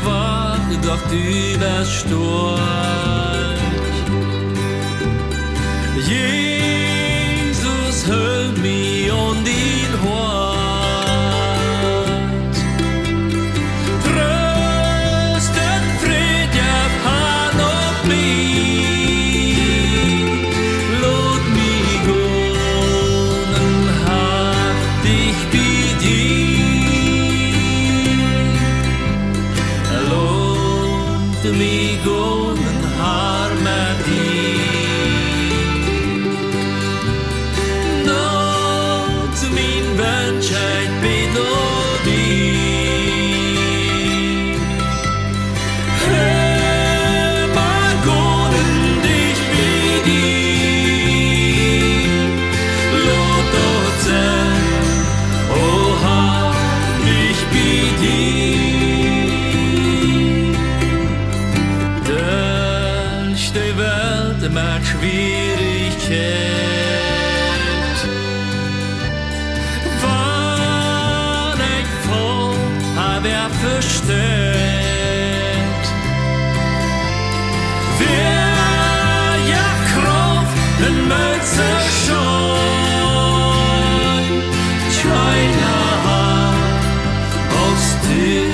schwach, doch du bist stark. Jesus, höll mich an din Hort. Tröstet, fred, jag han och mig. Låt mig gå, den har dich vid dig. Låt mig gå, den har med dig. Met Schwierigkeit. Wann ich voll hab versteht, wer ja Kraft in Mütze schon, keiner hat aus dir,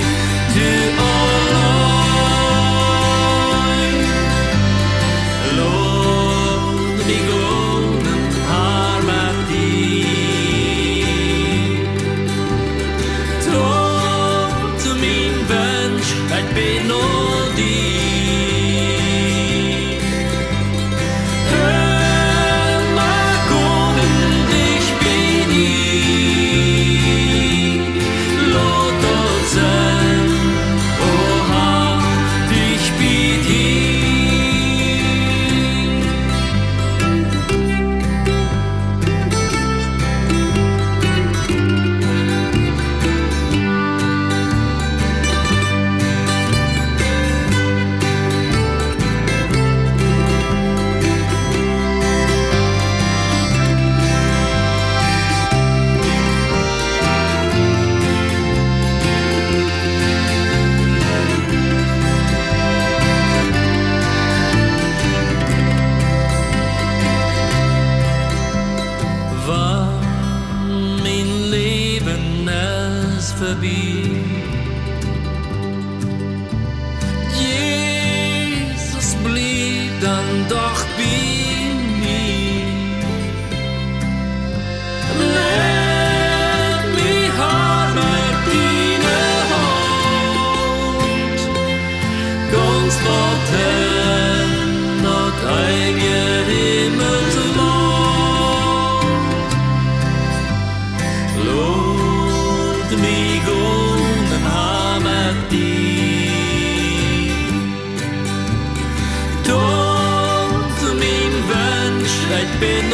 forbi. Jesus blieb dann doch bei mir. Let me har med dine Hand, ganz borthen og eige himmelsland. Låt mig gå, den har med dig. Tot min Wunsch, ich bin